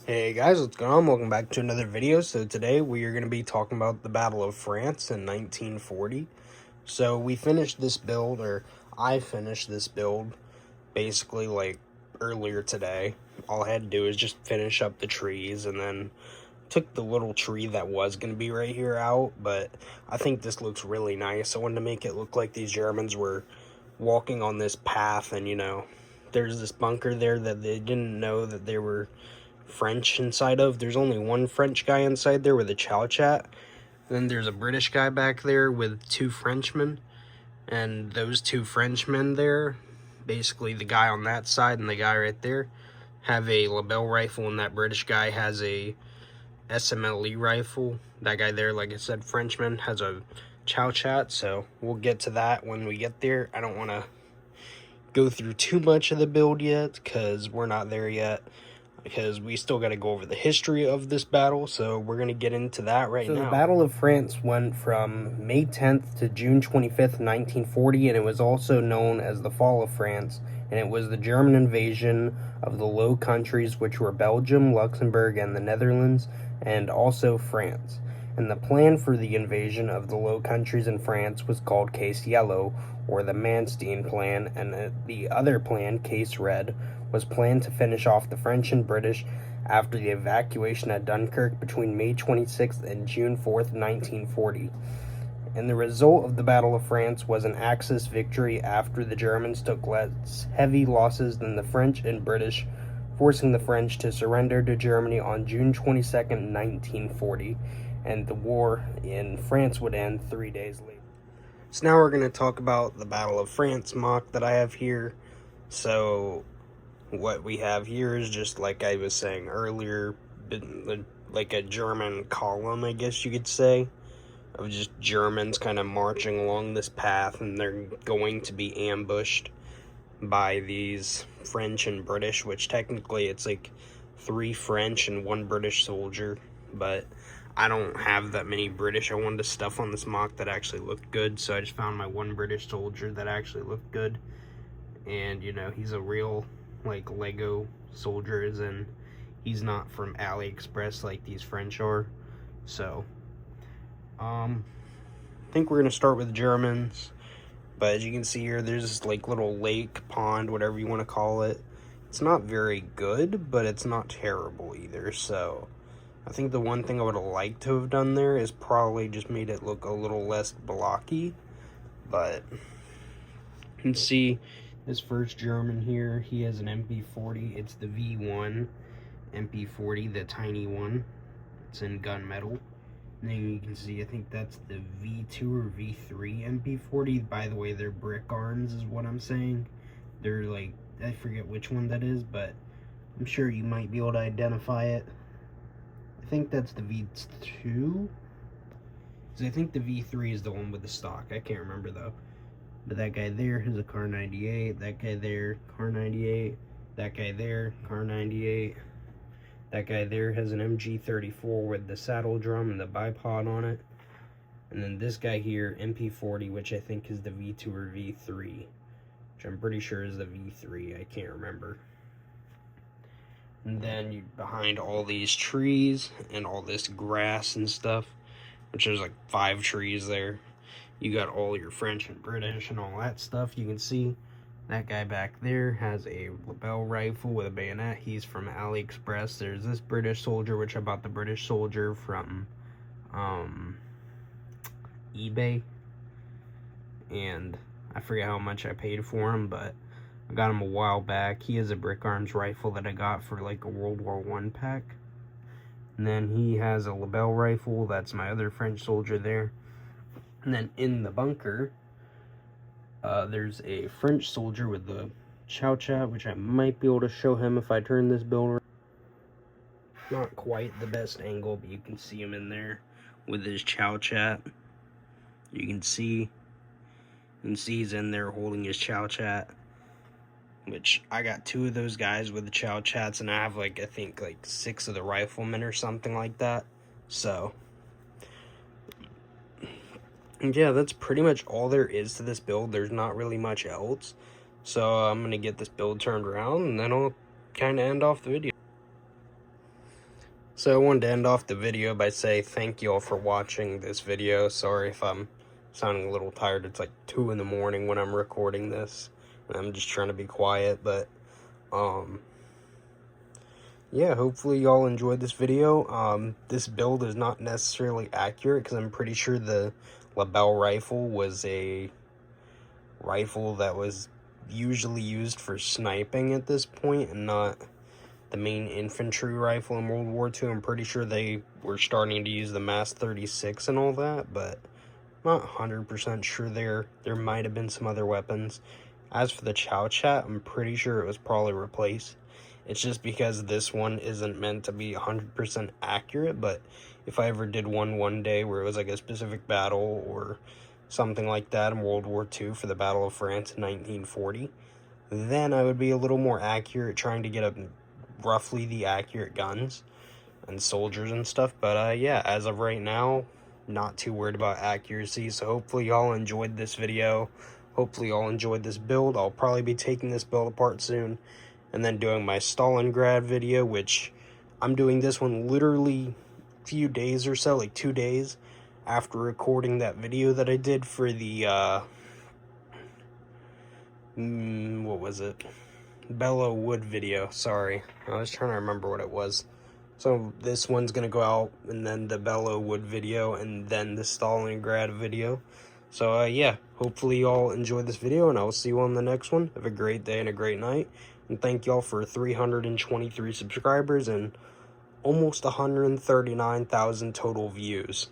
Hey guys, what's going on? Welcome back to another video. So today we are going to be talking about the Battle of France in 1940. So we finished this build, or I finished this build, basically like earlier today. All I had to do is just finish up the trees, and then took the little tree that was going to be right here out. But I think this looks really nice. I wanted to make it look like these Germans were walking on this path, and there's this bunker there that they didn't know that they were French inside of. There's only one French guy inside there with a chow chat. Then there's a British guy back there with two Frenchmen. And those two Frenchmen there, basically the guy on that side and the guy right there, have a Lebel rifle, and that British guy has a SMLE rifle. That guy there, like I said, Frenchman, has a chow chat. So we'll get to that when we get there. I don't want to go through too much of the build yet because we're not there yet, because we still got to go over the history of this battle, so we're going to get into that right now. So the Battle of France went from May 10th to June 25th, 1940, and it was also known as the Fall of France, and it was the German invasion of the Low Countries, which were Belgium, Luxembourg, and the Netherlands, and also France. And the plan for the invasion of the Low Countries in France was called Case Yellow, or the Manstein Plan, and the other plan, Case Red, was planned to finish off the French and British after the evacuation at Dunkirk between May 26th and June 4th, 1940. And the result of the Battle of France was an Axis victory after the Germans took less heavy losses than the French and British, forcing the French to surrender to Germany on June 22nd, 1940, and the war in France would end 3 days later. So now we're going to talk about the Battle of France mock that I have here. So what we have here is just, like I was saying earlier, like a German column, I guess you could say, of just Germans kind of marching along this path, and they're going to be ambushed by these French and British, which technically it's like 3 French and 1 British soldier, but I don't have that many British. I wanted to stuff on this mock that actually looked good, so I just found my 1 British soldier that actually looked good. And he's a real like Lego soldiers, and he's not from AliExpress like these French are. So I think we're gonna start with Germans, but as you can see here, there's this like little lake, pond, whatever you want to call it. It's not very good, but it's not terrible either. So I think the one thing I would have liked to have done there is probably just made it look a little less blocky. But you can see this first German here, he has an MP40. It's the V1 MP40, the tiny one. It's in gunmetal. And then you can see, I think that's the V2 or V3 MP40. By the way, they're brick arms is what I'm saying. They're like, I forget which one that is, but I'm sure you might be able to identify it. I think that's the V2. Because I think the V3 is the one with the stock. I can't remember though. But that guy there has a Kar 98, that guy there, Kar 98, that guy there, Kar 98, that guy there has an MG34 with the saddle drum and the bipod on it, and then this guy here, MP40, which I think is the V2 or V3, which I'm pretty sure is the V3, I can't remember. And then behind all these trees and all this grass and stuff, which there's like 5 trees there, you got all your French and British and all that stuff. You can see that guy back there has a Lebel rifle with a bayonet. He's from AliExpress. There's this British soldier, which I bought the British soldier from eBay. And I forget how much I paid for him, but I got him a while back. He has a Brick Arms rifle that I got for like a World War I pack. And then he has a Lebel rifle. That's my other French soldier there. And then in the bunker, there's a French soldier with the chow chat, which I might be able to show him if I turn this build around. Not quite the best angle, but you can see him in there with his chow chat. You can see he's in there holding his chow chat, which I got 2 of those guys with the chow chats, and I have like, I think like 6 of the riflemen or something like that. So yeah, that's pretty much all there is to this build. There's not really much else. So I'm going to get this build turned around, and then I'll kind of end off the video. So I wanted to end off the video by saying thank you all for watching this video. Sorry if I'm sounding a little tired. It's like 2 in the morning when I'm recording this. And I'm just trying to be quiet, but yeah, hopefully y'all enjoyed this video. This build is not necessarily accurate because I'm pretty sure the Lebel rifle was a rifle that was usually used for sniping at this point and not the main infantry rifle in World War II. I'm pretty sure they were starting to use the MAS-36 and all that, but I'm not 100% sure there might have been some other weapons. As for the Chow Chat, I'm pretty sure it was probably replaced. It's just because this one isn't meant to be 100% accurate, but if I ever did one day where it was like a specific battle or something like that in World War II for the Battle of France in 1940, then I would be a little more accurate, trying to get up roughly the accurate guns and soldiers and stuff. But yeah, as of right now, not too worried about accuracy. So hopefully y'all enjoyed this video. Hopefully y'all enjoyed this build. I'll probably be taking this build apart soon and then doing my Stalingrad video, which I'm doing this one literally a few days or so, like 2 days after recording that video that I did for the what was it, Bellow Wood video. Sorry, I was trying to remember what it was. So this one's gonna go out, and then the Bellow Wood video, and then the Stalingrad video. So yeah, hopefully y'all enjoyed this video, and I will see you on the next one. Have a great day and a great night, and thank y'all for 323 subscribers and almost 139,000 total views.